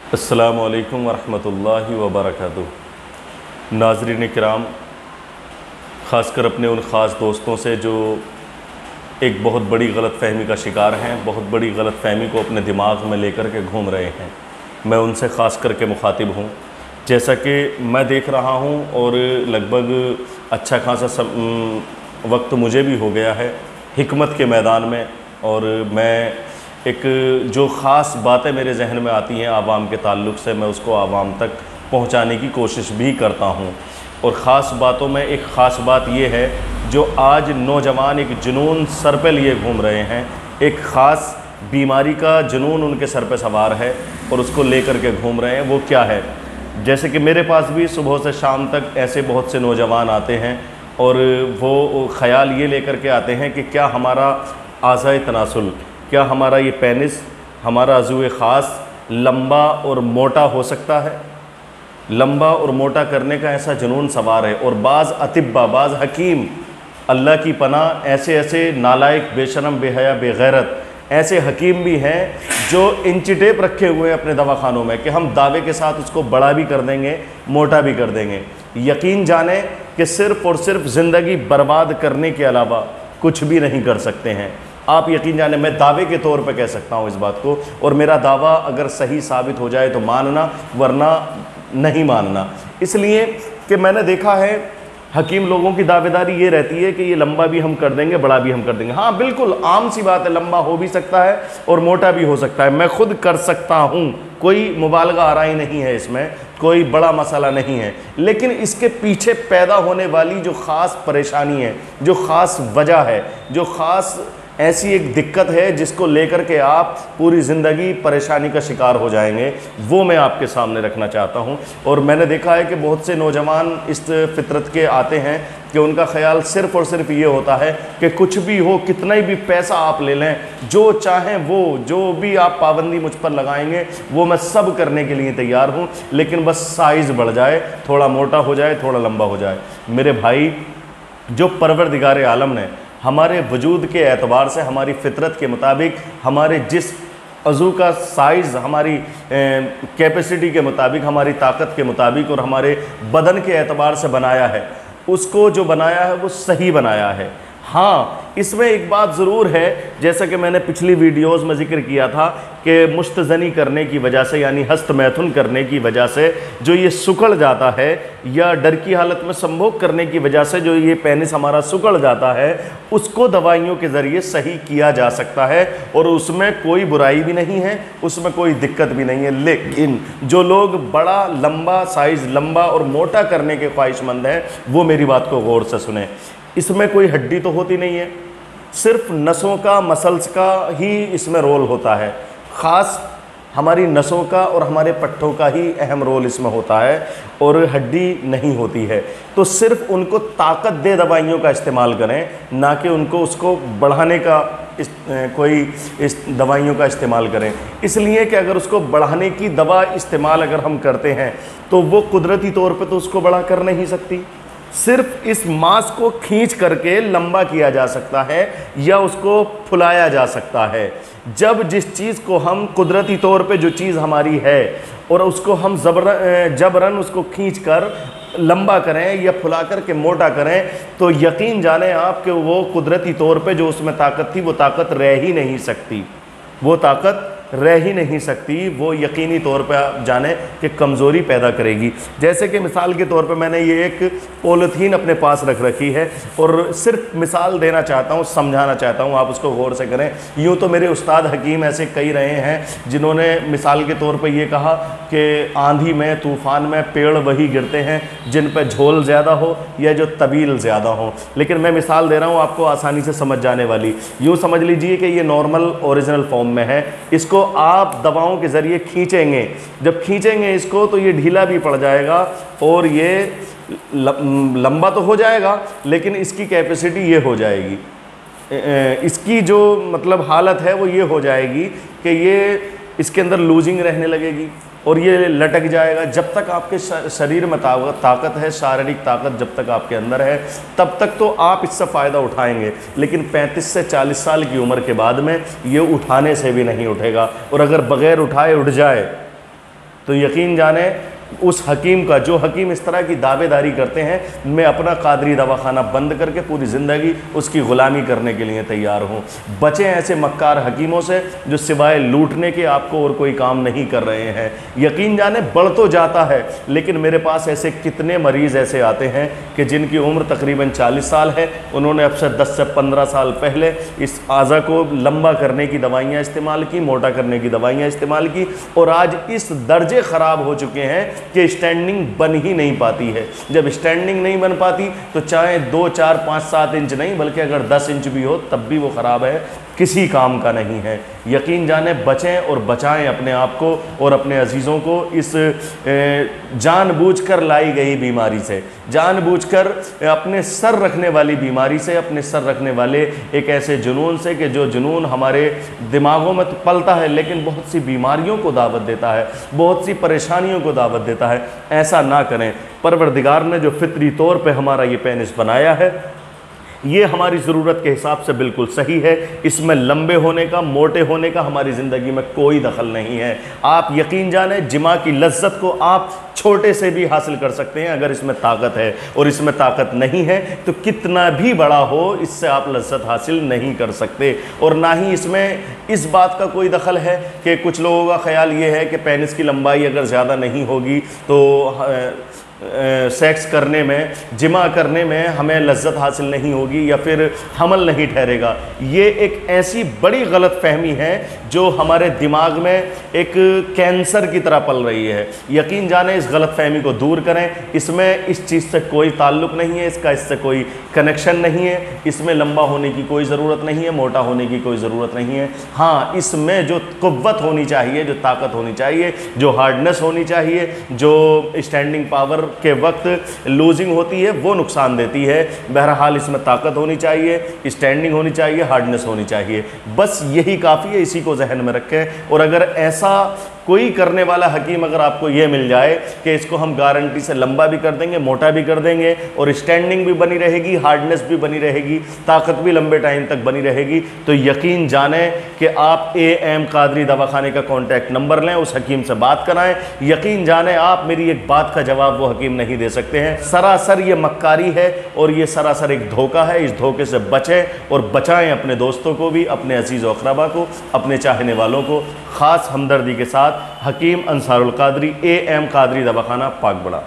अस्सलामु अलैकुम वरहमतुल्लाहि वबरकातुहू। नाज़रीन किराम, ख़ासकर अपने उन ख़ास दोस्तों से जो एक बहुत बड़ी गलतफ़हमी का शिकार हैं, बहुत बड़ी गलतफ़हमी को अपने दिमाग में लेकर के घूम रहे हैं, मैं उनसे ख़ास करके मुखातिब हूँ। जैसा कि मैं देख रहा हूँ और लगभग अच्छा खासा वक्त मुझे भी हो गया है हिकमत के मैदान में, और मैं एक जो ख़ास बातें मेरे जहन में आती हैं आवाम के ताल्लुक़ से, मैं उसको आवाम तक पहुंचाने की कोशिश भी करता हूं। और ख़ास बातों में एक ख़ास बात ये है, जो आज नौजवान एक जुनून सर पे लिए घूम रहे हैं, एक ख़ास बीमारी का जुनून उनके सर पे सवार है और उसको लेकर के घूम रहे हैं। वो क्या है? जैसे कि मेरे पास भी सुबह से शाम तक ऐसे बहुत से नौजवान आते हैं और वो ख़याल ये लेकर के आते हैं कि क्या हमारा आज़ाए तनासुल, क्या हमारा ये पेनिस, हमारा अज़ूए ख़ास लंबा और मोटा हो सकता है? लंबा और मोटा करने का ऐसा जुनून सवार है। और बाज़ अतिब्बा, बाज़ हकीम, अल्लाह की पनाह, ऐसे ऐसे नालायक, बेशरम, बेहया, बेगैरत ऐसे हकीम भी हैं जो इंची टेप रखे हुए हैं अपने दवाखानों में कि हम दावे के साथ उसको बड़ा भी कर देंगे, मोटा भी कर देंगे। यकीन जाने कि सिर्फ़ और सिर्फ ज़िंदगी बर्बाद करने के अलावा कुछ भी नहीं कर सकते हैं। आप यकीन जाने, मैं दावे के तौर पे कह सकता हूँ इस बात को, और मेरा दावा अगर सही साबित हो जाए तो मानना, वरना नहीं मानना। इसलिए कि मैंने देखा है हकीम लोगों की दावेदारी ये रहती है कि ये लंबा भी हम कर देंगे, बड़ा भी हम कर देंगे। हाँ, बिल्कुल आम सी बात है, लंबा हो भी सकता है और मोटा भी हो सकता है, मैं खुद कर सकता हूँ, कोई मुबालगा आराई नहीं है इसमें, कोई बड़ा मसला नहीं है। लेकिन इसके पीछे पैदा होने वाली जो ख़ास परेशानी है, जो ख़ास वजह है, जो ख़ास ऐसी एक दिक्कत है जिसको लेकर के आप पूरी ज़िंदगी परेशानी का शिकार हो जाएंगे, वो मैं आपके सामने रखना चाहता हूँ। और मैंने देखा है कि बहुत से नौजवान इस फितरत के आते हैं कि उनका ख्याल सिर्फ़ और सिर्फ ये होता है कि कुछ भी हो, कितना भी पैसा आप ले लें, जो चाहें वो, जो भी आप पाबंदी मुझ पर लगाएंगे वो मैं सब करने के लिए तैयार हूँ, लेकिन बस साइज़ बढ़ जाए, थोड़ा मोटा हो जाए, थोड़ा लंबा हो जाए। मेरे भाई, जो परवरदिगार आलम ने हमारे वजूद के एतबार से, हमारी फितरत के मुताबिक, हमारे जिस अज़ू का साइज़, हमारी कैपेसिटी के मुताबिक, हमारी ताकत के मुताबिक और हमारे बदन के एतबार से बनाया है, उसको जो बनाया है वो सही बनाया है। हाँ, इसमें एक बात ज़रूर है, जैसा कि मैंने पिछली वीडियोज़ में ज़िक्र किया था कि मुस्तज़नी करने की वजह से, यानी हस्त मैथुन करने की वजह से जो ये सुकड़ जाता है, या डर की हालत में संभोग करने की वजह से जो ये पेनिस हमारा सुकड़ जाता है, उसको दवाइयों के ज़रिए सही किया जा सकता है और उसमें कोई बुराई भी नहीं है, उसमें कोई दिक्कत भी नहीं है। लेकिन जो लोग बड़ा लंबा साइज़, लंबा और मोटा करने के ख्वाहिशमंद हैं, वो मेरी बात को गौर से सुने। इसमें कोई हड्डी तो होती नहीं है, सिर्फ नसों का, मसल्स का ही इसमें रोल होता है। ख़ास हमारी नसों का और हमारे पट्टों का ही अहम रोल इसमें होता है, और हड्डी नहीं होती है। तो सिर्फ उनको ताकत दे दवाइयों का इस्तेमाल करें, ना कि उनको उसको बढ़ाने का इस दवाइयों का इस्तेमाल करें। इसलिए कि अगर उसको बढ़ाने की दवा इस्तेमाल अगर हम करते हैं तो वो कुदरती तौर पे तो उसको बड़ा कर नहीं सकती। सिर्फ इस मांस को खींच करके लंबा किया जा सकता है या उसको फुलाया जा सकता है। जब जिस चीज़ को हम कुदरती तौर पे, जो चीज़ हमारी है, और उसको हम जबरन उसको खींच कर लंबा करें या फुला कर के मोटा करें, तो यकीन जाने आप कि वो कुदरती तौर पे जो उसमें ताकत थी वो ताकत रह ही नहीं सकती, वो ताकत रह ही नहीं सकती। वो यकीनी तौर पे आप जाने कि कमज़ोरी पैदा करेगी। जैसे कि मिसाल के तौर पे मैंने ये एक पॉलीथीन अपने पास रख रखी है और सिर्फ मिसाल देना चाहता हूँ, समझाना चाहता हूँ, आप उसको गौर से करें। यूँ तो मेरे उस्ताद हकीम ऐसे कई रहे हैं जिन्होंने मिसाल के तौर पे ये कहा कि आंधी में, तूफ़ान में पेड़ वही गिरते हैं जिन पर झोल ज़्यादा हो या जो तबील ज़्यादा हो। लेकिन मैं मिसाल दे रहा हूँ आपको आसानी से समझ जाने वाली। यूँ समझ लीजिए कि ये नॉर्मल ओरिजिनल फॉर्म में है, इसको आप दवाओं के ज़रिए खींचेंगे, जब खींचेंगे इसको तो ये ढीला भी पड़ जाएगा और ये लंबा तो हो जाएगा, लेकिन इसकी कैपेसिटी ये हो जाएगी, इसकी जो मतलब हालत है वो ये हो जाएगी कि ये इसके अंदर लूजिंग रहने लगेगी और ये लटक जाएगा। जब तक आपके शरीर में ताकत है, शारीरिक ताकत जब तक आपके अंदर है, तब तक तो आप इससे फ़ायदा उठाएंगे। लेकिन 35 से 40 साल की उम्र के बाद में ये उठाने से भी नहीं उठेगा, और अगर बग़ैर उठाए उठ जाए तो यकीन जाने उस हकीम का, जो हकीम इस तरह की दावेदारी करते हैं, मैं अपना कादरी दवाखाना बंद करके पूरी ज़िंदगी उसकी ग़ुलामी करने के लिए तैयार हूँ। बचें ऐसे मक्कार हकीमों से जो सिवाय लूटने के आपको और कोई काम नहीं कर रहे हैं। यकीन जाने बढ़ तो जाता है, लेकिन मेरे पास ऐसे कितने मरीज़ ऐसे आते हैं कि जिनकी उम्र तकरीबन 40 साल है, उन्होंने अब से 10 से 15 साल पहले इस आज़ा को लंबा करने की दवाइयाँ इस्तेमाल की, मोटा करने की दवाइयाँ इस्तेमाल की, और आज इस दर्जे ख़राब हो चुके हैं कि स्टैंडिंग बन ही नहीं पाती है। जब स्टैंडिंग नहीं बन पाती तो चाहे 2, 4, 5, 7 इंच नहीं, बल्कि अगर 10 इंच भी हो तब भी वो ख़राब है, किसी काम का नहीं है। यकीन जाने बचें और बचाएं अपने आप को और अपने अजीज़ों को इस जानबूझकर लाई गई बीमारी से, जानबूझकर अपने सर रखने वाली बीमारी से, अपने सर रखने वाले एक ऐसे जुनून से कि जो जुनून हमारे दिमागों में तो पलता है लेकिन बहुत सी बीमारियों को दावत देता है, बहुत सी परेशानियों को दावत देता है। ऐसा ना करें। परवरदिगार ने जो फितरी तौर पे हमारा ये पेनिस बनाया है, ये हमारी ज़रूरत के हिसाब से बिल्कुल सही है। इसमें लंबे होने का, मोटे होने का हमारी ज़िंदगी में कोई दखल नहीं है। आप यकीन जानें, जिमा की लज्जत को आप छोटे से भी हासिल कर सकते हैं अगर इसमें ताकत है, और इसमें ताकत नहीं है तो कितना भी बड़ा हो इससे आप लज्जत हासिल नहीं कर सकते। और ना ही इसमें इस बात का कोई दखल है कि कुछ लोगों का ख्याल ये है कि पेनिस की लंबाई अगर ज़्यादा नहीं होगी तो सेक्स करने में, जिमा करने में हमें लज्जत हासिल नहीं होगी या फिर हमल नहीं ठहरेगा। ये एक ऐसी बड़ी गलत फहमी है जो हमारे दिमाग में एक कैंसर की तरह पल रही है। यकीन जाने इस गलत फहमी को दूर करें। इसमें इस चीज़ से कोई ताल्लुक़ नहीं है, इसका इससे कोई कनेक्शन नहीं है। इसमें लंबा होने की कोई ज़रूरत नहीं है, मोटा होने की कोई ज़रूरत नहीं है। हाँ, इसमें जो कुव्वत होनी चाहिए, जो ताकत होनी चाहिए, जो हार्डनेस होनी चाहिए, जो स्टैंडिंग पावर के वक्त लूजिंग होती है, वो नुकसान देती है। बहरहाल इसमें ताकत होनी चाहिए, स्टैंडिंग होनी चाहिए, हार्डनेस होनी चाहिए। बस यही काफ़ी है, इसी को जहन में रखें। और अगर ऐसा कोई करने वाला हकीम अगर आपको ये मिल जाए कि इसको हम गारंटी से लंबा भी कर देंगे, मोटा भी कर देंगे, और स्टैंडिंग भी बनी रहेगी, हार्डनेस भी बनी रहेगी, ताकत भी लंबे टाइम तक बनी रहेगी, तो यकीन जानें कि आप AM कादरी दवाखाने का कॉन्टैक्ट नंबर लें, उस हकीम से बात कराएं। यकीन जानें आप मेरी एक बात का जवाब वो हकीम नहीं दे सकते हैं। सरासर ये मक्कारी है और ये सरासर एक धोखा है। इस धोखे से बचें और बचाएं अपने दोस्तों को भी, अपने अजीज़ व अक़रबा को, अपने चाहने वालों को। ख़ास हमदर्दी के साथ हकीम अंसारुल कादरी, AM कादरी दवाखाना, पाक बड़ा।